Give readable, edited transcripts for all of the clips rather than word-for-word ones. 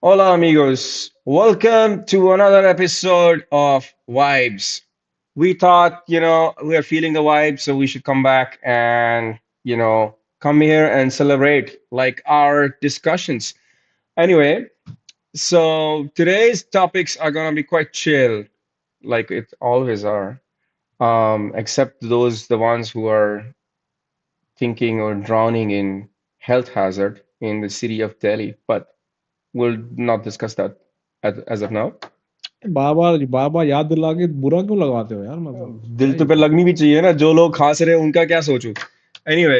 Hola, amigos. Welcome to another episode of Vibes. We thought, we are feeling the vibe, so we should come back and, come here and celebrate like our discussions. Anyway, so today's topics are gonna be quite chill, like it always are. Except the ones who are thinking or drowning in health hazard in the city of Delhi. But we'll not discuss that as of now. बार बार बार बार याद दिला के बुरा क्यों लगाते हो यार? मतलब क्या दिल है तो ये पे सब? लगनी भी चाहिए ना, जो लोग हंस रहे हैं उनका क्या सोचूं. Anyway,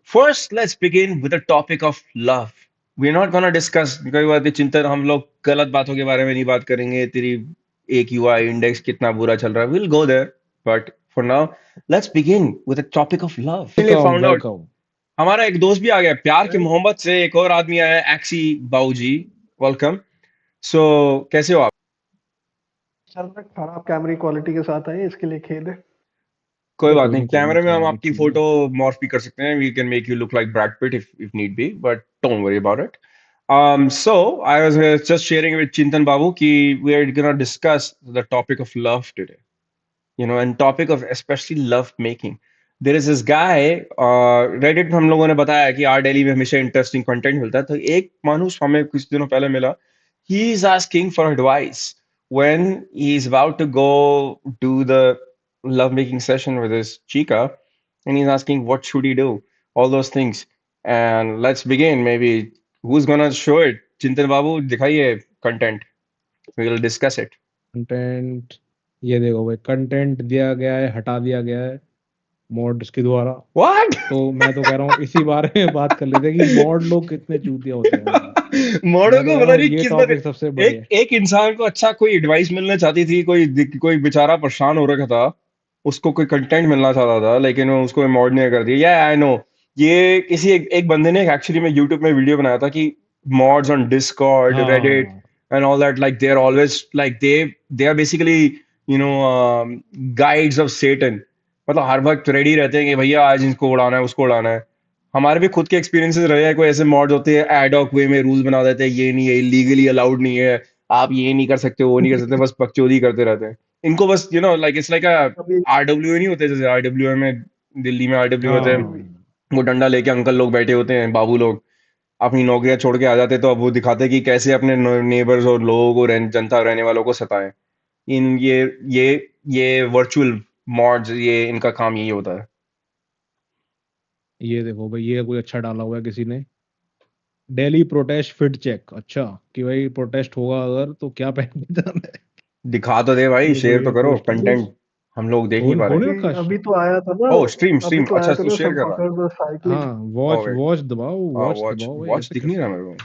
first let's begin with the topic of love. We're not gonna discuss कई बात है चिंतन, हम लोग गलत बातों के बारे में नहीं बात करेंगे. तेरी AQI इंडेक्स कितना बुरा चल रहा है, we'll go there. But for now, let's begin with the topic of love. Finally welcome found out. Welcome. हमारा एक दोस्त भी आ गया प्यार की अरे मोहब्बत से. एक और आदमी आया है, एक्सी बाऊजी. वेलकम. सो कैसे हो आप? सर मैं खराब कैमरे क्वालिटी के साथ आए इसके लिए खेद है। कोई बात नहीं, कोई नहीं, कैमरे में हम खराबी आपकी ठीक है। फोटो मॉर्फ भी कर सकते हैं. We can make you look like Brad Pitt if need be, but don't worry about it. So I was just sharing with Chintan Babu कि we are gonna discuss the topic of love today, and topic of especially love making. There is this guy, Reddit पे हम लोगों ने बताया कि are daily में हमेशा interesting content मिलता है, तो एक मानुष हमें कुछ दिनों पहले मिला. He is asking for advice when he is about to go do the love making session with his chica, and he's asking what should he do, all those things. And let's begin. Maybe who's gonna show it? Chintan Babu, दिखाइए content. We will discuss it. Content ये देखो भाई, content दिया गया है, हटा दिया गया है मॉड्स के द्वारा। What? तो मैं तो कह रहा हूँ इसी बारे में बात कर लेते हैं कि मॉड लोग कितने चूतिया होते हैं। मतलब मॉडल मैं तो को कह रहा पता हूँ नहीं ये किस बात. टॉपिक सबसे एक बढ़िया। एक इंसान को अच्छा कोई एडवाइस मिलना चाहती थी, कोई बेचारा परेशान हो रखा था, उसको कोई कंटेंट मिलना चाहता था, लेकिन वो उसको मॉड ने कर दिया. या आई नो, ये किसी एक बंदे ने एक्चुअली में यूट्यूब में वीडियो बनाया था कि मॉड्स ऑन डिस्कॉर्ड, रेडिट हाँ, and all that, like they are always like they are basically you know guides of Satan. मतलब हर वक्त रेडी रहते हैं कि भैया आज इसको उड़ाना है, उसको उड़ाना है. हमारे भी खुद के एक्सपीरियंसेस रहे हैं. कोई ऐसे मॉड्स होते हैं एडॉक वे में रूल बना देते हैं, ये नहीं है, लीगली अलाउड नहीं है, आप ये नहीं कर सकते, वो नहीं कर सकते, बस बकचोदी करते रहते हैं. इनको बस लाइक इट्स लाइक अभी RWA नहीं होते, जैसे RWA में दिल्ली में RWA होते हैं. हाँ, वो डंडा लेके अंकल लोग बैठे होते हैं, बाबू लोग अपनी नौकरियां छोड़ के आ जाते हैं, तो अब वो दिखाते हैं कि कैसे अपने नेबर्स और लोगों को जनता रहने वालों को सताएं. इन ये वर्चुअल मॉड्स, ये इनका काम यही होता है. ये देखो भाई, ये कोई अच्छा डाला हुआ है किसी ने। Daily protest fit check. अच्छा, कि भाई प्रोटेस्ट होगा अगर तो क्या पहन के जाना है। दिखा तो दे भाई, ये शेयर कोई तो करो पोस्ट है। अभी कंटेंट. हम लोग देख नहीं पा रहे. होने अभी रखा। अभी तो आया था ना। ओह, स्ट्रीम अभी स्ट्रीम, तो अच्छा आया था तू ना शेयर सब कर रहा है. पकड़ द साइकिलिंग। हाँ, वॉच ओके. वॉच दबाओ, हाँ, वॉच वॉच दबाओ भाई, वॉच ऐसे दिख नहीं कैसे? रहा मेरे को.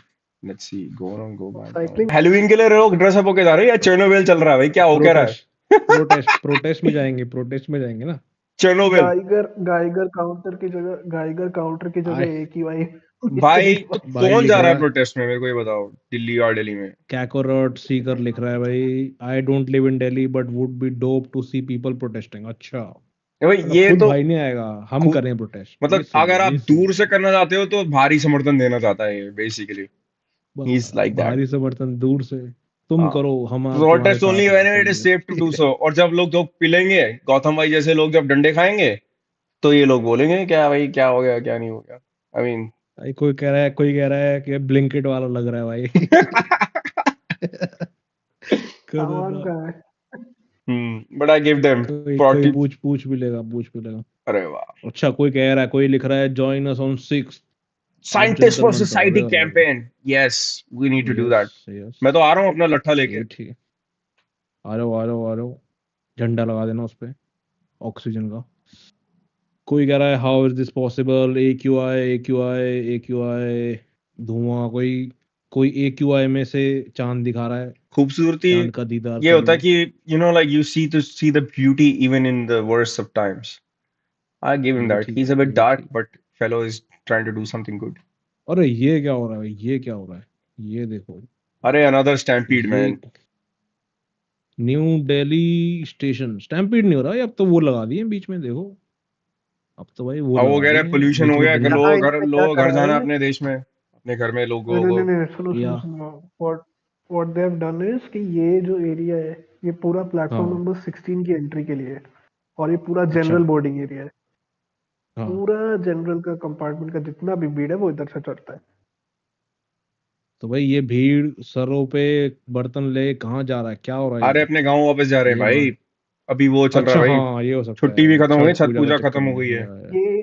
Let's see, go on, go back. Cycling Halloween के लिए लोग ड्रेस अप होके जा रहे हैं या चेरनोबिल चल रहा है भाई, क्या हो क्या रहा प्रोटेस्ट है? प्रोटेस्ट में जाएंगे, प्रोटेस्ट में जाएंगे ना। चेरनोबिल. गाइगर गाइगर काउंटर की आए जगह एक ही भाई भाई तेरी तो बात। भाई कौन लिख जा रहा रहा है है, प्रोटेस्ट में, मेरे को ये बताओ, दिल्ली और दिल्ली में. कैकोरट सीकर लिख रहा है भाई, I don't live in Delhi but would be dope to see people protesting. अच्छा, भाई मतलब ये खुद तो भाई नहीं आएगा, हम खुद, करें प्रोटेस्ट। ये मतलब सही अगर है, आप ये सही दूर है। से करना चाहते हो तो भारी समर्थन देना चाहता है ये basically. He is like that. भारी समर्थन दूर से तुम हाँ, करो, हम तुम्हारे प्रोटेस्ट ओनली साथ हैं। व्हेन इट सही इज है, सेफ टू ठीक डू है। सो. और जब लोग जो पिलेंगे, गौतम भाई जैसे लोग जब डंडे खाएंगे, तो ये लोग बोलेंगे क्या भाई, क्या हो गया, क्या नहीं हो गया. I mean. भाई कोई कह रहा है कि ब्लिंकिट वाला लग रहा है भाई। सामान खतरनाक। का है। बट आई गिव देम कोई 40. पूछ भी लेगा, पूछ भी लेगा। अरे वाह. अच्छा, कोई कह रहा है, कोई लिख रहा है जॉइन अस ऑन 6। आज scientist Jantar for Mantar society अरे भाई। Campaign. Yes, we need to do yes, that. Yes, मैं तो आ रहा हूँ अपना लट्ठा लेके. ये ठीक है। आ रहे हो, झंडा लगा देना उस पे, ऑक्सीजन का। कोई कह रहा है how is this possible, A Q I धुआं। कोई कोई AQI में से चांद दिखा रहा है, खूबसूरती चांद का दीदार ये कर होता है लो। कि like you see to see the beauty even in the worst of times. I give him ये दैट. ही ठीक इज है, अ बिट ये डार्क ठीक। But fellow is trying to do something good. अरे ये क्या हो रहा है भाई, ये क्या हो रहा है? ये देखो, अरे अनदर स्टैम्पीड ये man. New Delhi station stampede नहीं हो रहा है, अब तो वो लगा दिए बीच में, देखो। अब तो भाई वो अब वो लगा कह रहे दिए हैं हैं पोल्यूशन बीच हो में गया कि ग्रीन। यहाँ लोग इन्होंने क्या घर करा जाना है। अपने देश में. अपने घर में लोगों नहीं को। नहीं नहीं, सुनो सुनो या सुनो। What what they have done is कि ये जो एरिया है, ये पूरा प्लेटफॉर्म हाँ नंबर 16 की एंट्री के लिए है, और ये पूरा अच्छा जनरल बोर्डिंग एरिया है। हाँ पूरा जनरल का कंपार्टमेंट का जितना भी भीड़ है वो इधर से चढ़ता है। तो भाई ये भीड़ सरों पे बर्तन ले कहाँ जा रहा है, क्या हो रहा है अरे इधर, अपने गांव वापस जा रहे हैं ये बता। भाई। अभी वो चल रहा है अच्छा भाई, हाँ ये हो सकता छुट्टी भी है, खत्म हो गई, छठ छठ पूजा का पूजा चक्कर खत्म हो में, गई है। ये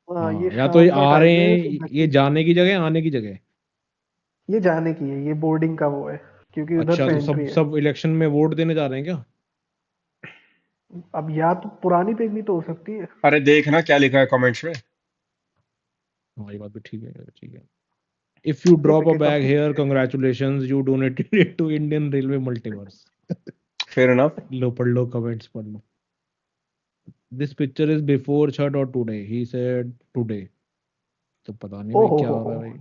हाँ, ये हाँ या तो ये शाम का आ रहे टाइम है तो हैं, ये नक्की, जाने की जगह आने की जगह। ये जाने की है, ये बोर्डिंग का वो है, क्योंकि उधर अच्छा से तो सब एंट्री है। सब इलेक्शन में वोट देने जा रहे हैं क्या? अब या तो पुरानी पिगनी तो हो सकती है। अरे देखना क्या लिखा है कमेंट्स में। हाँ ये बात भी ठीक है, ठीक है। इफ यू ये ड्रॉप अ पिके bag Kapoor here congratulations you donated it to Indian railway multiverse. Fair enough. लो पढ़ लो, कमेंट्स पढ़ लो। This picture is before Chhath और टुडे, ही सेड टुडे। तो पता नहीं ओ भाई क्या हो हो, रहा है भाई।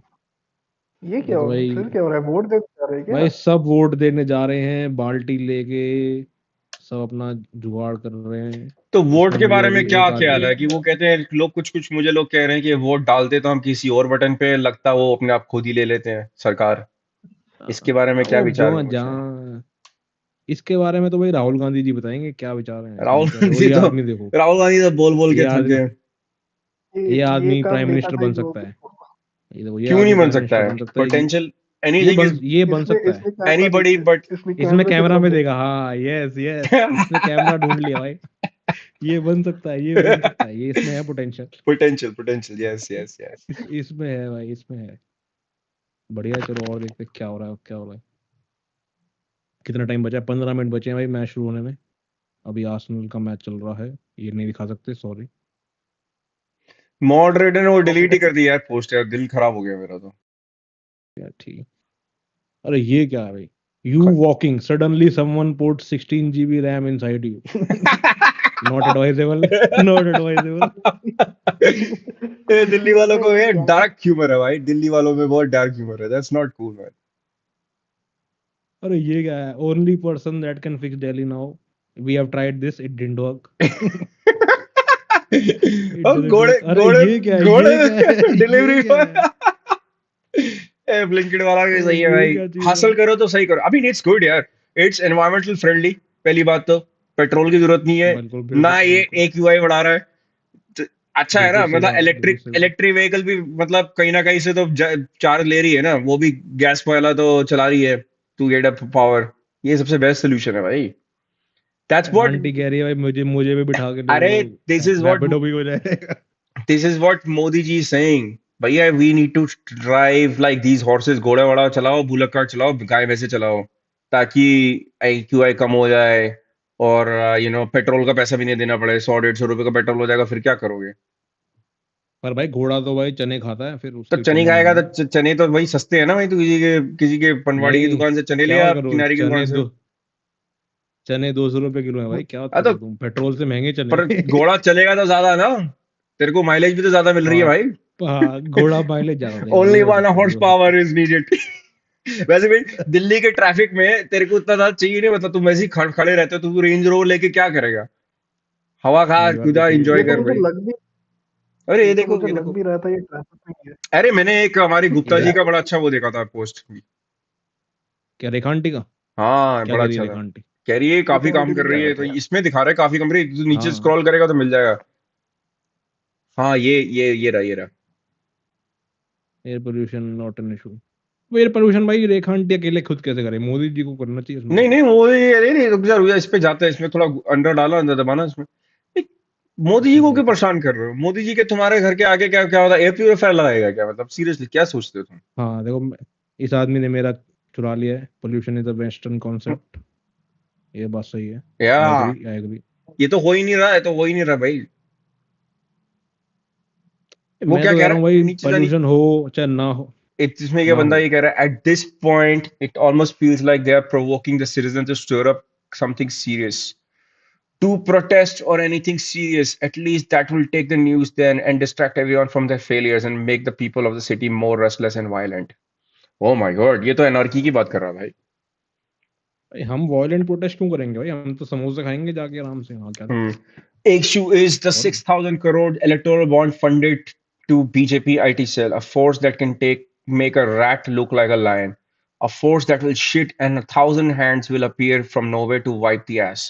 ये ये क्या तो हो भाई, फिर क्या हो रहा है? वोट देने जा रहे हैं क्या? भाई सब वोट देने जा रहे हैं बाल्टी लेके, सब अपना जुगाड़ कर रहे हैं। तो वोट इसमें के मुझे बारे में अभी क्या एक ख्याल आदमी, है कि वो कहते हैं लोग, कुछ मुझे लोग कह रहे हैं कि वोट डालते तो हम किसी और बटन पे, लगता वो अपने आप खुद ही ले लेते हैं सरकार। इसके बारे में क्या वो विचार जो है कुछ? जहाँ, इसके बारे में तो भाई राहुल गांधी जी बताएंगे क्या विचार हैं इसके राहुल विचार। और गांधी ये तो आदमी देखो, राहुल गांधी तो बोल बोल ये के थक आदमी, गए। ये ये आदमी काम प्राइम देखा मिनिस्टर था बन इन सकता लोगों है। को। ये देखो, ये क्यों नहीं आदमी बन प्राइम सकता मिनिस्टर है? बन सकता है। Potential, anything is. ये बन इसने सकता है। इसने कैमरा एनीबॉडी देखा है, बट। इसने इसमें कैमरे की कैमरा तरफ में देखा, देखा हाँ यस यस, इसने कैमरा ढूंढ लिया भाई। ये बन सकता है, ये बन सकता है, ये इसमें है potential. Potential, potential, yes yes yes. इसमें है भाई, इसमें है। बढ़िया है, चलो और देखते हैं क्या हो रहा है, क्या हो रहा है। कितना टाइम बचा है? 15 मिनट बचे हैं भाई मैच शुरू होने में। अभी आर्सेनल का मैच चल रहा है, ये नहीं दिखा सकते, सॉरी। मॉडरेटर ने वो डिलीट ही है। कर दिया यार पोस्ट, यार दिल खराब हो गया मेरा तो। यार ठीक। अरे ये क्या है भाई, you walking suddenly someone put 16 GB RAM inside you, not advisable, not advisable. ये दिल्ली वालों को, ये क्या? डार्क ह्यूमर है भाई, दिल्ली वालों में बहुत डार्क ह्यूमर है, दैट्स नॉट कूल मैन। अरे ये क्या है, only person that can fix Delhi now, we have tried this, it didn't work. It और डिडंट घोड़े वर्क। अरे घोड़े ये क्या है, ये क्या है, घोड़े ये डिलीवरी क्या है, पर। ए ब्लिंकिट वाला भी अरे सही है ये भाई। क्या चीज है। हासिल करो तो सही करो। अभी इट्स गुड यार, इट्स एनवायरमेंटल फ्रेंडली। पहली बात तो पेट्रोल की जरूरत नहीं है, बिल्कुल ना बिल्कुल ये बिल्कुल, AQI बढ़ा रहा है। तो अच्छा है बिल्कुल ना, सही मतलब बात है, बिल्कुल इलेक्ट्रिक सही बात। इलेक्ट्रिक व्हीकल भी, मतलब कहीं ना कहीं से तो चार्ज ले रही है ना वो भी, गैस वाला तो चला रही है टू गेट अप पावर। ये सबसे बेस्ट सोल्यूशन है भाई, दैट्स व्हाट। आंटी कह रही है भाई मुझे भी बिठा के ले अरे चलो, दिस इज व्हाट, रैपिडो भी हो जाएगा। This is what Modi ji is saying. भैया we need to drive like these horses, घोड़ा वड़ा चलाओ, बुलक कार्ट चलाओ, गाय भैंसे चलाओ, ताकि AQI कम हो जाए। और पेट्रोल का पैसा भी नहीं देना पड़े, 100-150 रुपए का पेट्रोल हो जाएगा, फिर क्या करोगे? पर भाई घोड़ा तो भाई चने खाता है, फिर तो उसकी चने टेंशन खाएगा नहीं तो है। चने तो वही सस्ते हैं ना भाई, तो किसी के पनवाड़ी की नहीं, दुकान से चने ले क्या आ, करो, किनारे की दुकान से। चने 200 रुपए किलो है भाई, क्या बात हाँ कर रहे तो, हो तुम, पेट्रोल से महंगे चने। पर घोड़ा चलेगा तो ज्यादा ना, तेरे को माइलेज भी तो ज्यादा मिल रही है हाँ भाई। हाँ, घोड़ा माइलेज ज्यादा देगा, ये ओनली हो वन सकता है, ये हॉर्स हो सकता पावर इज नीडेड। वैसे भी दिल्ली के ट्रैफिक में तेरे को उतना ज्यादा चाहिए नहीं, मतलब तुम वैसे ही खड़े रहते हो, तो तू रेंज रोवर लेके क्या करेगा? हवा खा, है। ये बात भी कूदा, ठीक है, एंजॉय ये तो कर मुझे भाई। लग भी अरे ये ये तो देखो, मुझे ये लग देखो। भी रहा था ये ट्रैफिक में ही है। अरे मैंने एक हमारी गुप्ता ये जी का बड़ा अच्छा वो देखा था पोस्ट। क्या रेखा आंटी का, हाँ क्या बड़ा कह रही है अच्छा था। रेखा आंटी? कह रही है काफी रिका काम आंटी कर ने रही क्या है, तो बताया? इसमें दिखा रहा है काफी कम रही, तो नीचे हाँ स्क्रॉल करेगा तो मिल जाएगा। हाँ ये रहा, ये रहा। Air pollution not an issue. Air pollution भाई रेखा आंटी अकेले खुद कैसे करे, मोदी जी को करना चाहिए इसमें नहीं तो। नहीं, वो ये नहीं, रुक जा रुक जा, इस पे जाते हैं, इसमें थोड़ा अंदर डाला, अंदर दबाना इसमें। एक, मोदी जी अच्छा को क्यों देखो, परेशान कर रहे हो? मोदी जी के तुम्हारे घर के आगे क्या क्या होता है? एयर प्यूरिफायर लगाएगा क्या? मतलब सीरियसली क्या सोचते हो तुम? हाँ देखो, इस आदमी ने मेरा चुरा लिया है, pollution is a western concept. ये बात सही है, या, आई एग्री, आई एग्री। ये तो हो ही नहीं रहा है, तो हो ही नहीं रहा भाई। वो मैं क्या तो कह कह रहा रहा हूँ है भाई, नीचे जा, पोल्यूशन हो चाहे ना हो, इसमें क्या ना बंदा हो। ये कह रहा है, at this point it almost feels like they are provoking the citizen to stir up something serious, to protest or anything serious. At least that will take the news then and distract everyone from their failures and make the people of the city more restless and violent. Oh my god, ये तो anarchy की बात कर रहा है भाई। भाई हम वॉयलेंट प्रोटेस्ट क्यों करेंगे भाई, हम तो समोसे खाएंगे जाके आराम से, हाँ क्या Hmm. दिक्कत Issue is the है, और 6,000 crore electoral bond funded to BJP IT cell, a force that can take make a rat look like a lion. A force that will shit and 1,000 hands will appear from nowhere to wipe the ass.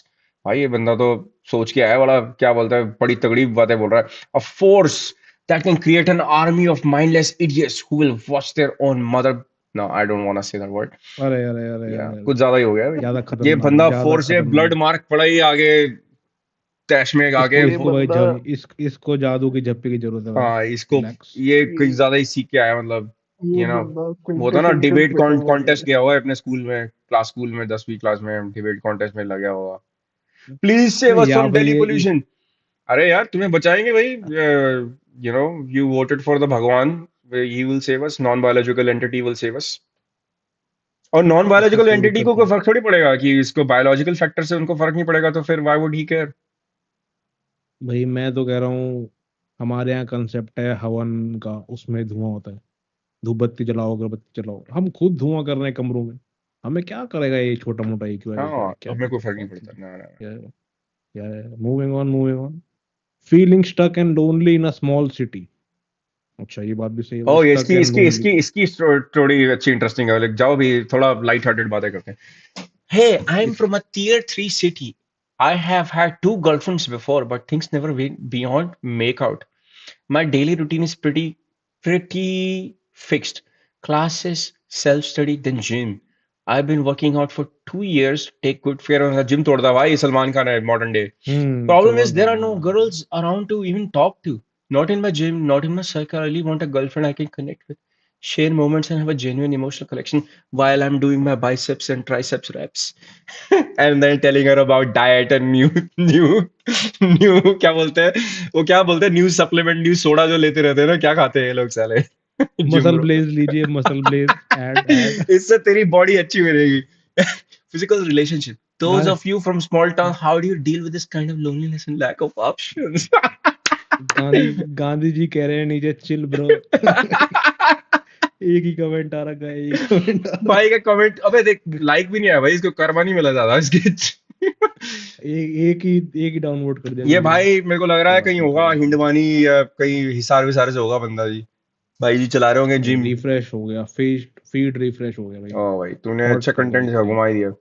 भाई ये बंदा तो सोच के आया बड़ा क्या बोलता है बड़ी तगड़ी बातें बोल रहा है. A force that can create an army of mindless idiots who will watch their own mother. No, I don't want to say that word. अरे अरे अरे Yeah, अरे कुछ ज्यादा ही हो गया भाई. ज्यादा ये खतरनाक, बंदा ज्यादा फोर्स है ब्लड खतरनाक। मार्क पड़ा ही आगे तैश में आगे. ये इसको भाई बंदा इसको जादू की झप्पी की जरूरत है भाई। हाँ इसको रिलैक्स। ये कुछ ज्यादा ही सीख के आया मतलब ये you know बंदा वो था ना quintessential debate Twitter contest warrior गया हुआ है अपने स्कूल में क्लास स्कूल में 10वीं क्लास में डिबेट कॉन्टेस्ट में लगा हुआ. प्लीज सेव नहीं अस या फ्रॉम भाई दिल्ली पोल्यूशन. अरे यार तुम्हें बचाएंगे भाई. You know you voted for the bhagwan. He will save us. Non biological entity will save us. और नॉन इससे बायोलॉजिकल कोई एंटिटी दिक्कत को कोई नहीं। फर्क थोड़ी पड़ेगा कि इसको बायोलॉजिकल फैक्टर से उनको फर्क नहीं पड़ेगा तो फिर व्हाई वुड ही केयर. भाई मैं तो कह रहा हूँ, हमारे यहाँ कंसेप्ट है हवन का, उसमें धुआं होता है। धूप बत्ती जलाओ, अगरबत्ती जलाओ, हम खुद धुआं कर रहे हैं कमरों में। हमें क्या करेगा ये छोटा मोटा EQ हाँ वगैरह, क्या हमें कोई फर्क नहीं बात पड़ता. ना ना. क्या moving on, moving on. Feeling stuck and lonely in a small city. अच्छा ये बात भी सही है भाई, ओ ये स्टक इसकी एंड इसकी लोनली। इसकी इसकी थोड़ी अच्छी इंटरेस्टिंग है. Like, जाओ भी थोड़ा लाइट हार्टेड बातें करते हैं. Hey, I'm इस from a tier 3 city. I have had two girlfriends before, but things never went beyond makeout. My daily routine is pretty fixed. Classes, self-study, then gym. I've been working out for 2 years. Take good care of the gym तोड़ता भाई सलमान खान है modern day. Problem is Salman there Khan, are no girls around to even talk to. Not in my gym, not in my circle. I really want a girlfriend I can connect with, share moments, and have a genuine emotional connection while I'm doing my biceps and triceps reps. And then telling her about diet and new क्या बोलते हैं वो क्या बोलते हैं new supplement new soda जो लेते रहते हैं ना क्या खाते हैं ये लोग साले जिम मसल ब्रो. ब्लेज लीजिए, मसल ब्लेज, ऐड ऐड। इससे तेरी बॉडी अच्छी बनेगी. Physical relationship. Those गाने of you from small town, how do you deal with this kind of loneliness and lack of options? Gandhi Gandhi ji कह रहे हैं नीचे चिल ब्रो। एक ही कमेंट आ रखा है, एक कमेंट आ रहा भाई का कमेंट अबे देख लाइक भी नहीं आया भाई इसको कर्मा नहीं मिला ज्यादा इसके. है। एक ही डाउनलोड कर दिया ये किसी ने। भाई मेरे को लग रहा कोई है बात कहीं नहीं, कोई होगा बात नहीं। हिंडवानी या कहीं हिसार विसार से होगा बंदा जी. भाई जी चला रहे होंगे जिम. रिफ्रेश हो गया, फीड रिफ्रेश हो गया भाई। ओ भाई तूने हॉट अच्छा कर रहे कंटेंट हैं घुमा ही दिया.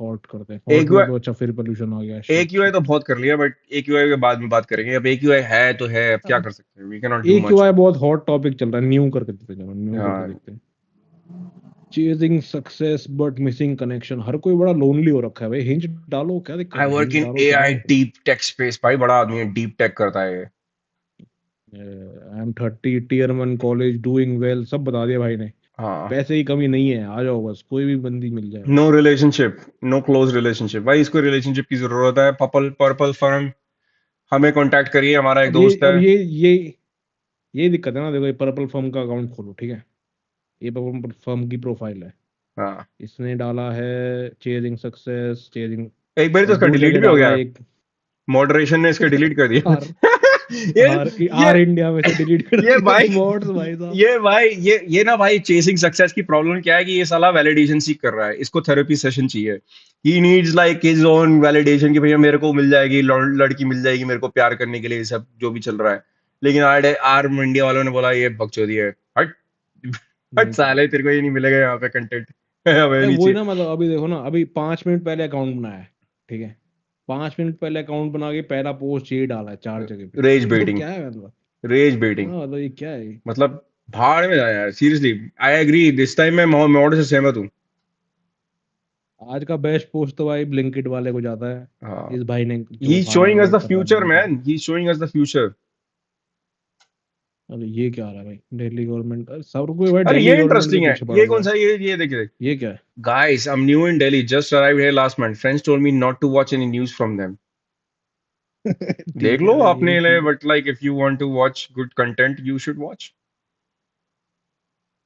हॉट करते हैं, हॉट एक में तो अच्छा फिर पोल्यूशन आ गया। शिट AQI तो शिट। बहुत कर लिया बट AQI के बाद में बात करेंगे. अब AQI है तो है अब क्या कर सकते हैं. We can not do much. AQI बहुत हॉट टॉपिक चल रहा है, न्यू करके देखते हैं, चलो न्यू करके हाँ. देखते हैं। Chasing success but missing connection. हर कोई बड़ा लोनली हो रखा है भाई। हिंज डालो, क्या दिक्कत आई है, वर्क हिंज इन डालो, AI चलाओ। Deep tech space. भाई बड़ा आदमी है डीप टेक करता है ये. I am 30, Tier 1 college, doing well, सब बता दिया भाई ने। हाँ. पैसे की कमी नहीं है, आ जाओ बस, कोई भी बंदी मिल जाए। No relationship. No close relationship. भाई इसको रिलेशनशिप की जरूरत है. पर्पल फर्म हमें कांटेक्ट करिए. हमारा एक अब ये दोस्त है. अब ये दिक्कत है ना, देखो ये पर्पल फर्म का अकाउंट खोलो, ठीक है। ये पर्पल फर्म की प्रोफाइल है। हाँ इसने डाला है चेजिंग सक्सेस, चेजिंग, एक बार तो और इसका दो डिलीट जगह भी हो डाला गया. है एक। मॉडरेशन ने इसका डिलीट कर दिया. आर ये आर ये आर इंडिया में से डिलीट कर ये दिया भाई मॉड्स भाई साहब। ये भाई ये ना भाई चेसिंग सक्सेस की प्रॉब्लम क्या है कि ये साला वैलिडेशन सीख कर रहा है. इसको थेरेपी सेशन चाहिए. He needs like his own validation कि भैया मेरे को मिल जाएगी लड़की मिल जाएगी मेरे को प्यार करने के लिए सब जो भी चल रहा है. लेकिन आर आर इंडिया वालों ने बोला ये बकचोदी है. हट हट नहीं साले तेरे को ये नहीं मिलेगा यहाँ पे कंटेंट. हमें वही नीचे ना, मतलब अभी देखो ना, अभी 5 मिनट पहले अकाउंट बनाया है, ठीक है। 5 मिनट पहले अकाउंट बना के पहला पोस्ट ये डाला है 4 जगह पे। रेज मतलब बेटिंग. क्या है, मतलब रेज बेटिंग हाँ, मतलब ये क्या है। मतलब भाड़ में जाए यार seriously. I agree this time मैं मॉड से सहमत हूँ. आज का बेस्ट पोस्ट तो भाई ब्लिंकिट वाले को जाता है। हाँ इस भाई ने जो ही सारा शोइंग अस वो द कर रहा है future Blinkit. Man. He showing us the future. अरे ये क्या आ रहा है भाई, दिल्ली गवर्नमेंट, सब कोई भाई अरे दिल्ली ये गवर्नमेंट के इंटरेस्टिंग है. पीछे पड़ा ये हुआ कौन है। सा ये देखिए. ये क्या है। Guys, I'm new in Delhi. Just arrived here last month. Friends told me not to watch any news from them. देख ठीक लो है भाई, ये भी आपने लिए ठीक है। but like if you want to watch good content, you should watch.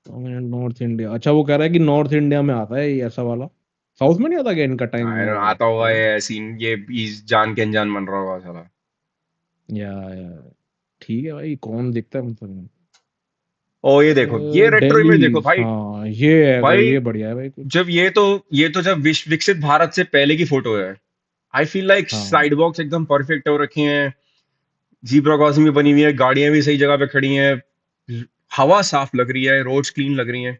North India, अच्छा वो कह रहा है कि नॉर्थ इंडिया में आता है ये ऐसा वाला। साउथ में नहीं आता क्या इनका टाइम I don't know, वाला आता होगा टाइम। ये सीन ये इस जान के अनजान बन रहा होगा साला. या ठीक है भाई, कौन देखता है मतलब। ओ ये देखो ये रेट्रो इमेज दिल्ली, देखो भाई. हाँ ये है भाई, भाई ये बढ़िया है भाई कुछ। जब ये तो जब विश्व विकसित भारत से पहले की फोटो है. आई फील लाइक हाँ साइड बॉक्स एकदम परफेक्ट हो रखे हैं. जीब्रा क्रॉसिंग भी बनी हुई है. गाड़ियां भी सही जगह पे खड़ी हैं. हवा साफ लग रही है, रोड्स क्लीन लग रही हैं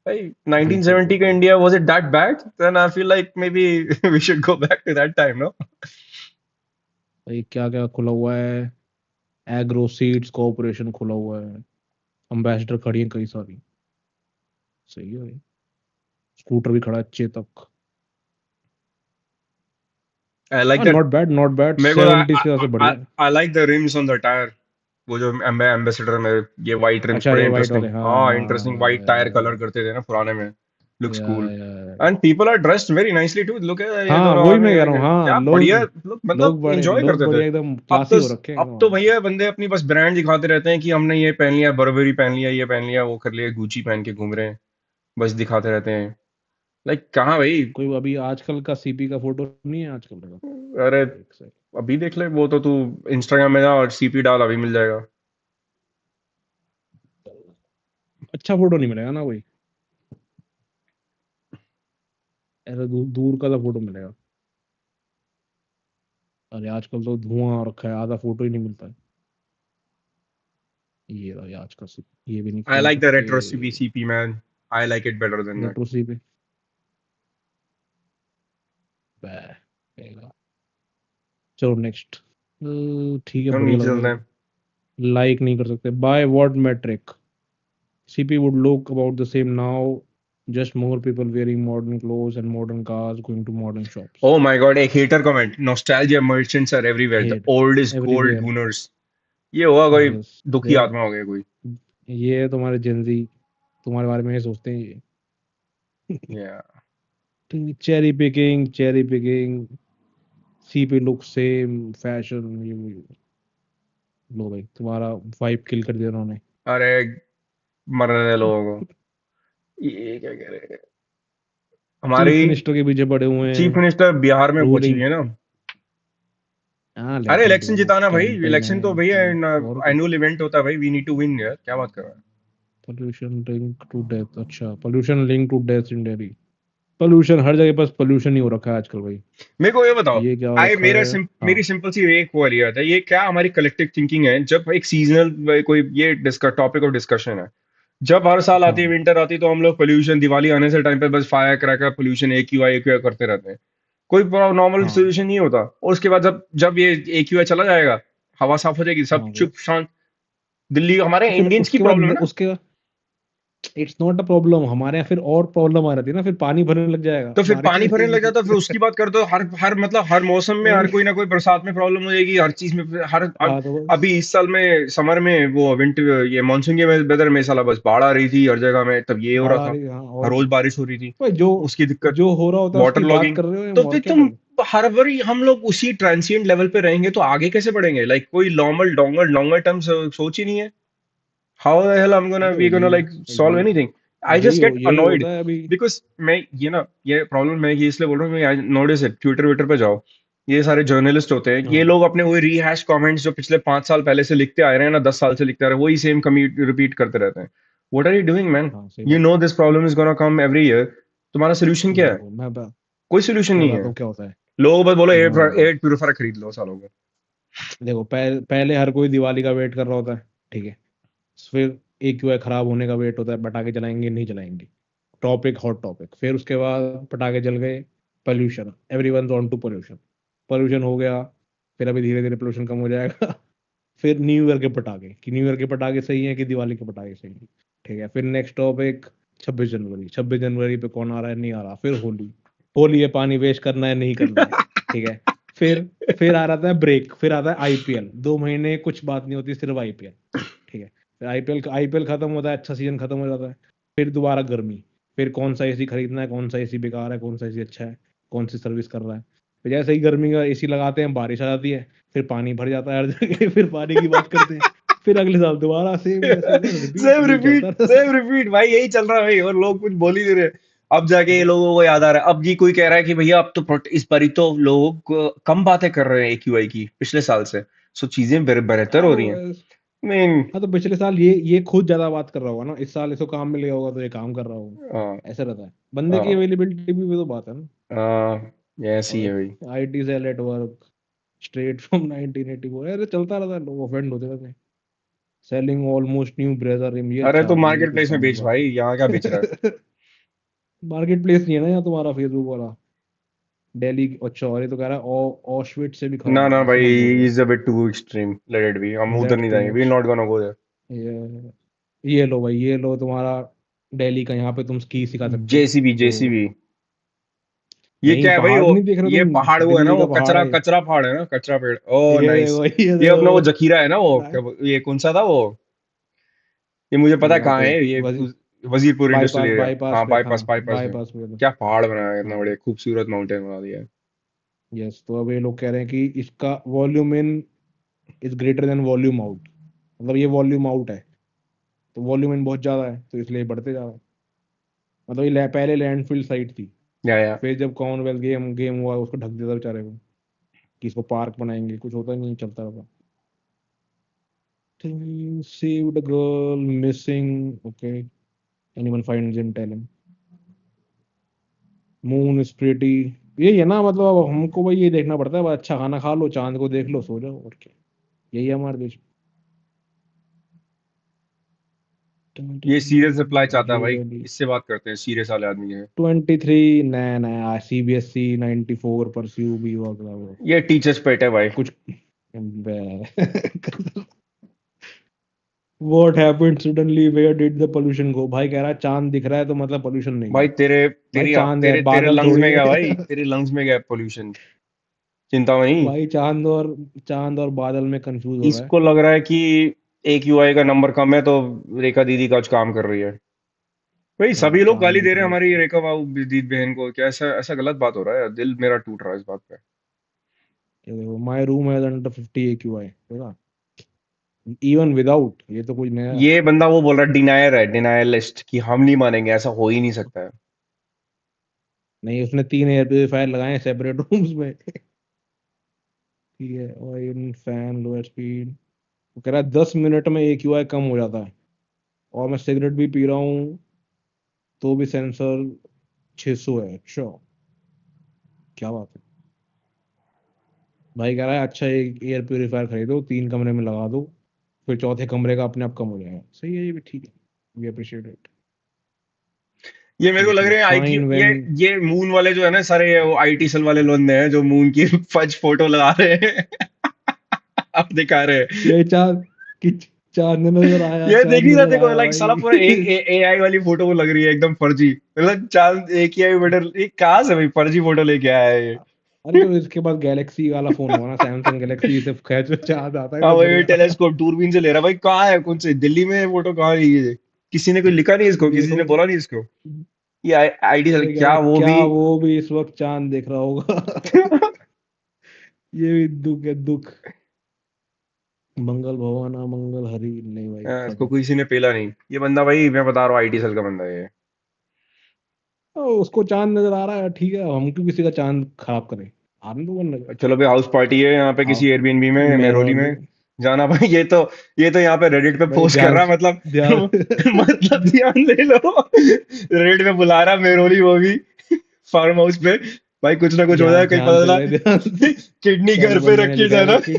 भाई। बिल्कुल 1970 का बिल्कुल। India was it that bad? Then I feel like may be we should go back to that time, no? भाई क्या क्या खुला हुआ है, एग्रो सीड्स कॉर्पोरेशन खुला हुआ है, अम्बेसडर खड़ी है कई सारी। सही है भाई, स्कूटर भी खड़ा है चेतक। आई लाइक हाँ that. Not bad not bad, मेरे को 70s के हिसाब से बढ़िया। I like the RIMS on the tyre. वो जो एम्बेसडर में ये वाइट रिम्स अच्छा बड़े ये वाइट इंटरेस्टिंग, वाले, हाँ हाँ हाँ इंटरेस्टिंग वाइट टायर कलर करते थे ना पुराने में। Looks yeah cool. Yeah. And people are dressed very nicely too, look at ये हाँ दोनों वही मैं आदमी कह like, रहा हूँ, हाँ क्या बढ़िया लोग, लोग, मतलब एंजॉय लोग करते थे। बढ़िया एकदम अब तो क्लासी हो रखे हैं अब तो एकदम। भैया बंदे अपनी बस ब्रांड दिखाते रहते हैं कि हमने ये पहन लिया, बर्बरी पहन लिया, ये पहन लिया, वो कर लिया, गुची पहन के घूम रहे हैं, बस दिखाते रहते हैं। लाइक कहाँ भाई? कोई अभी आजकल का सीपी का फोटो नहीं है आजकल का? अरे एक से अभी देख ले, वो तो तू इंस्टाग्राम में जा और सीपी डाल, अभी मिल जाएगा। अच्छा फोटो नहीं मिलेगा ना कोई, ऐसा दूर का तो फोटो मिलेगा। अरे आजकल तो धुआं हो रखा है, आधा फोटो ही नहीं मिलता है। ये रहा ये आज का ये भी नहीं आई खोल लाइक द सकते। Retro CP man. I like it better than that. Retro CP रहेगा। चलो नेक्स्ट। ठीक है हम बढ़िया नीचे लग रहा चलते है। हैं। लाइक नहीं कर सकते, by what metric CP would look about the same now, just more people wearing modern clothes and modern cars going to modern shops. Oh my god, एक hater comment, nostalgia merchants are everywhere, the Hate old is gold everywhere. हुनर्स। ये होगा कोई Yes, दुखी they आत्मा हो गया कोई। ये तुम्हारे जेंजी तुम्हारे बारे में ये सोचते हैं ये। या cherry picking, CP look same, fashion लो भाई तुम्हारा वाइब किल कर दिया उन्होंने। अरे मरने दे लोगों को। ये क्या कह रहे हैं? चीफ हमारी मिनिस्टर के पीछे पड़े हुए चीफ हैं, मिनिस्टर बिहार में पहुंची हुई रूलिंग। है ना। हाँ अरे लेट इलेक्शन दो, जिताना भाई, कैंपेन इलेक्शन तो भैया है और क्या। एनुअल इवेंट होता है भाई, वी नीड टू विन यार, क्या बात कर रहा है? पोल्यूशन लिंक टू डेथ, अच्छा pollution link to death in Delhi. Pollution हर जगह बस पोल्यूशन ही हो रखा है आजकल भाई। मेरे को ये बताओ, ये क्या हो रखा है। मेरी हाँ सिंपल सी एक वो वाली बात है, ये क्या हमारी कलेक्टिव थिंकिंग है? जब एक सीजनल कोई ये टॉपिक ऑफ डिस्कशन है, जब हर साल आती है हाँ विंटर आती है तो हम लोग पोल्यूशन, दिवाली आने से टाइम पे बस फायर क्रैकर पोल्यूशन, AQI करते रहते हैं। कोई नॉर्मल हाँ सोल्यूशन नहीं होता। और उसके बाद जब जब ये AQI चला जाएगा, हवा साफ हो जाएगी, सब हाँ चुप शांत। दिल्ली हमारे तो फिर इंडियंस की उसके बाद प्रॉब्लम है ना। उसके इट्स नॉट अ प्रॉब्लम, हमारे यहाँ फिर और प्रॉब्लम आ जाती है ना, फिर पानी भरने लग जाएगा तो फिर बारिश पानी नहीं भरने लग होगी जाता है, फिर उसकी बात कर दो, हर मतलब हर मौसम में हर फिर। कोई ना कोई, बरसात में प्रॉब्लम हो जाएगी, हर चीज में हर हाँ तो बस अभी इस साल में समर में वो विंटर ये मानसून के वेदर में साला बस बाढ़ आ रही थी हर जगह में, तब ये हो रहा बाढ़ आ था। रही, हाँ हर और रोज क्या। बारिश हो रही थी, भाई जो उसकी दिक्कत, जो हो रहा होता है वाटर उसकी बात लॉगिंग। कर रहे हो तो और फिर क्या तुम भाई। हर बारी हम लोग उसी ट्रांसिएंट लेवल पे रहेंगे तो आगे कैसे बढ़ेंगे? लाइक कोई लॉन्गर लॉन्गर लॉन्गर टर्म सोच ही नहीं है। How the hell I'm gonna अरे we gonna यही like solve anything? I just get यही annoyed होता है अभी। because मैं ये ना, ये प्रॉब्लम मैं ये इसलिए बोल रहा हूँ, मैं नोटिस है ट्विटर ट्विटर पे जाओ, ये सारे जर्नलिस्ट होते हैं, ये हाँ लोग अपने वही रीहैश कमेंट्स जो पिछले 5 साल पहले से लिखते आ रहे हैं ना, 10 साल से लिखते आ रहे हैं, वही सेम कम्यूट रिपीट करते रहते हैं। What are you doing man? हाँ सही यू बात। No this problem is gonna come every year. तुम्हारा सोल्यूशन क्या है? देखो कोई सोल्यूशन मैं नहीं है। बताता हूँ क्या होता है। लोगों को बस बोलो no no no air purifier खरीद लो सालों का। देखो पहले हर कोई दिवाली का वेट कर रहा होता है, ठीक है। फिर AQI खराब होने का वेट होता है, पटाखे चलाएंगे नहीं चलाएंगे, टॉपिक हॉट टॉपिक। फिर उसके बाद पटाखे जल गए, pollution, everyone on to pollution, pollution हो गया। फिर अभी धीरे धीरे पोल्यूशन कम हो जाएगा। फिर न्यू ईयर के पटाखे, कि न्यू ईयर के पटाखे सही है कि दिवाली के पटाखे सही है, ठीक है। फिर नेक्स्ट टॉपिक 26 जनवरी, 26 जनवरी पे कौन आ रहा है नहीं आ रहा। फिर होली, होली है पानी वेस्ट करना है नहीं करना है, ठीक है। फिर फिर आ रहा था ब्रेक, फिर आता है IPL, 2 महीने कुछ बात नहीं होती सिर्फ IPL, ठीक है। फिर आईपीएल खत्म होता है, अच्छा सीजन खत्म हो जाता है। फिर दोबारा गर्मी, फिर कौन सा एसी खरीदना है, कौन सा एसी बेकार है, कौन सा एसी अच्छा है, कौन सी सर्विस कर रहा है। फिर जैसे ही गर्मी का एसी लगाते हैं बारिश आ जाती है, फिर पानी भर जाता है हर जगह। फिर पानी की बात करते हैं, फिर अगले साल दोबारा सेम जैसे बस रिपीट सेम यही रिपीट चलता रहता सेम है। रिपीट भाई, यही चल रहा है भाई, और लोग कुछ बोल ही नहीं रहे। अब जाके ये हाँ लोगों को याद आ रहा है, अब जी कोई कह रहा है कि भैया अब तो इस बारी तो लोग कम बातें कर रहे हैं AQI की पिछले साल से, सो चीजें बेहतर हो तो रही हैं। बस। मीन हाँ तो पिछले साल ये खुद ज्यादा बात कर रहा होगा ना, इस साल इसको काम मिल गया होगा तो ये काम कर रहा होगा। हाँ ऐसा रहता है, बंदे की हाँ अवेलेबिलिटी भी तो बात है ना। हाँ, ये ऐसी है और भाई। IT cell at work, straight from 1984, अरे चलता रहता है, लोग ऑफेंड होते रहते हैं। Selling almost new Brezza rim, ये अरे अच्छा तो ये मार्केट कुछ प्लेस में काम की बेच बात भाई, यहाँ क्या बेच रहा है? है। मार्केट प्लेस नहीं है ना यहाँ तुम्हारा फेसबुक वाला। दिल्ली, अच्छा, और ये तो कह रहा है ऑशविट से भी ना खराब ना है, ऐसे भाई, मत बोलो। Is a bit too extreme, let it be, हम उधर दैट्स नहीं टू जाएंगे, we much. Not gonna go there. ये लो भाई, ये लो तुम्हारा दिल्ली का, यहाँ पे तुम स्की सिखा सकते हो। जेसीबी जो जेसीबी, ये नहीं, क्या है भाई? पहाड़ वो नहीं देख रहे ये पहाड़, तुम, वो है ना, दिल्ली वो का पहाड़ कचरा है। कचरा पहाड़ है ना, कचरा पेड़। ओ ये नाइस। देखो, ये ये अपना वो देखो। जखीरा है ना, वो क्या ये कौन सा था वो? ये मुझे पता है यहाँ कहाँ पे है ये, Wazirpur industrial bypass area. Bypass हाँ, पे, हाँ, बाईपास में। बाईपास पे तो। क्या पहाड़ बनाया है, इतना हाँ, बढ़िया खूबसूरत माउंटेन बना दिया है। यस, तो अब ये लोग कह रहे हैं कि इसका volume in is greater than volume out. मतलब ये वॉल्यूम आउट है, तो वॉल्यूम इन बहुत ज्यादा है, तो इसलिए बढ़ते जा रहा है। मतलब ये पहले लैंडफिल साइट थी, या फिर जब कॉमनवेल्थ गेम गेम हुआ उसको ढक दिया था बेचारे को, कि इसको पार्क बनाएंगे, कुछ होता ही नहीं, चलता होगा। Saved a girl missing. Okay. Anyone finds him, tell him. Moon is pretty. ये ना, मतलब अब हमको भाई ये देखना पड़ता है, बस अच्छा खाना खा लो, चांद को देख लो, सो जाओ, और क्या। यही है हमारे देश ये सीरियस रिप्लाई में। चाहता है न्यू भाई, दिल्ली इससे बात करते हैं, सीरियस वाले आदमी है। 23, नया नया CBSE 94 परस्यू भी हुआ वो ये टीचर्स पेट है भाई। कुछ। What happened suddenly? Where did the pollution go? भाई कह रहा है चांद दिख रहा है तो मतलब पोल्यूशन नहीं भाई है। भाई चांद है, तेरे बादल लंग्स थोड़ी में गया भाई, है। तेरे लंग्स में गया पोल्यूशन। चिंता नहीं। भाई चांद और बादल में कंफ्यूज हो रहा है। इसको लग रहा है कि एक यूआई का नंबर कम है, तो रेखा दीदी का आज काम कर रही है। भाई हाँ, सभी लोग चांद गाली दे दिख रहे रहा हैं है हमारी इसको। रेखा बाबू दीदी बहन को, क्या ऐसा ऐसा गलत बात हो रहा है? दिल मेरा टूट रहा है इस बात पे। ये देखो, my room has under 50 AQI, देखा? इवन विदाउट, ये तो कुछ नया। ये बंदा वो बोल रहा है, डिनायर है, डिनायलिस्ट, कि हम नहीं मानेंगे, ऐसा हो ही नहीं सकता है। नहीं, उसने 3 एयर प्योरीफायर लगाए हैं सेपरेट रूम्स में। ठीक है, और इन फैन लोअर स्पीड। वो कह रहा है 10 मिनट में AQI कम हो जाता है, और मैं सिगरेट भी पी रहा हूँ तो भी सेंसर 600 है। अच्छा, क्या बात है। भाई कह रहा है अच्छा एक एयर प्योरीफायर खरीदो, 3 कमरे में लगा दो, फिर चौथे कमरे का अपने आप कम हो जाएगा। सही है, ये भी ठीक है। We appreciate it. ये मेरे को लग ठीक है, रहे हैं आईक्यू, फाइन व्हेन। ये मून वाले जो है ना सारे, वो आईटी सेल वाले लोग हैं जो मून की फज फोटो लगा रहे हैं। अब दिखा रहे हैं। ये चांद कि चांद नजर आया, ये देख चांद नहीं रहा, नजर देखो आया लाइक साला पूरा एक भाई। एआई वाली फोटो वो लग रही है, एकदम फर्जी, मतलब चांद एक ही आई बेटर, ये कहाँ से भाई फर्जी फोटो लेके आया है ये? अरे तो इसके पास गैलेक्सी वाला फोन होगा ना, सैमसंग गैलेक्सी से खैच चांद आता है हाँ तो भाई, बढ़िया। टेलीस्कोप दूरबीन से ले रहा है भाई, कहाँ है, कौन से दिल्ली में फोटो कहाँ ली है? किसी ने कोई लिखा नहीं इसको, किसी देखो, ने बोला नहीं इसको? ये आईडी ये कह रहा क्या है वो क्या भी? वो भी इस वक्त चांद देख रहा होगा। ये भी दुख है, दुख। मंगल भवन मंगल हरि, नहीं भाई, इसको खत्म। किसी ने पेला नहीं, ये बंदा भाई मैं बता रहा हूँ आईटी सेल का बंदा है ये। उसको चांद नजर आ रहा है, ठीक है, हम क्यों किसी का चांद खराब करें। आने दो वरना। चलो भाई, हाउस पार्टी है यहाँ पे हाँ, किसी एयरबीएनबी में मेहरौली मेहरौली। में, जाना भाई। ये तो यहाँ पे रेडिट पे भाई पोस्ट कर ध्यान रहा है, मतलब ध्यान। मतलब ध्यान ले लो, रेडिट पे बुला रहा है मेहरौली, वो भी फार्म हाउस पे। भाई कुछ ना कुछ हो जाए, ध्यान कहीं ध्यान पता से चला भाई, ध्यान से। किडनी घर पहले पे बंदे ने रखी लिखा जाए है ना। भाई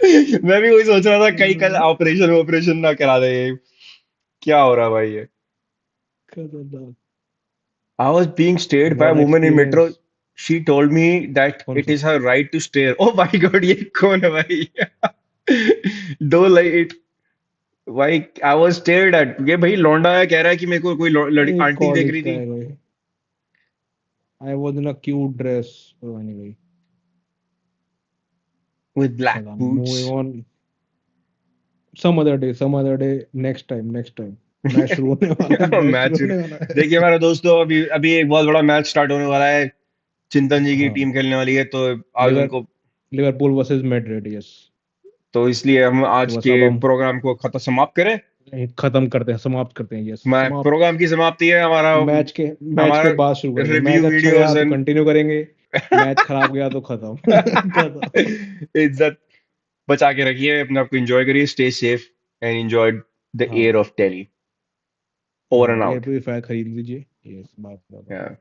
कि मैं भी वही सोच रहा था, कहीं कल ऑपरेशन ऑपरेशन ना करा दे ये। क्या हो रहा है भाई ये? खतरनाक। I was being stared by a one woman in metro. Experience. She told me that कौन it सा? is her right to stare. Oh my God, ये कौन है भाई? Don't like it. भाई I was stared at. ये भाई लौंडा है, कह रहा है कि मेरे को कोई लड़की एक आंटी देख कॉलेज रही का थी। है कोई। I was in a cute dress. Anyway, With black पता नहीं, moving boots. On. Some other day, next time. Match शुरू होने वाला है, मैच शुरू मैच। होने वाला है। देखिए हमारे दोस्तों, अभी अभी एक बहुत बड़ा मैच स्टार्ट होने वाला है। चिंतन जी की हाँ, टीम खेलने वाली है, तो आज लिवर उनको, लिवरपूल वर्सेस मैड्रिड, यस। तो इसलिए हम तो आज बस के अब हम प्रोग्राम को खत्म समाप्त करें। खत्म करते हैं, समाप्त करते हैं, यस, मैं समाप्त। प्रोग्राम की समाप्ति है हमारा। मैच के मैच हमारा के बाद शुरू करेंगे, मैच रिव्यू अच्छा गया वीडियोस तो एंड कंटिन्यू करेंगे, मैच खराब गया तो खत्म। खत्म। इज्जत बचा के रखिए, अपने आप को एंजॉय करिए, stay safe and enjoy the हाँ, एयर ऑफ दिल्ली। ओवर हाँ, एंड एयर आउट। प्योरीफायर खरीद लीजिए, यस, बात खत्म।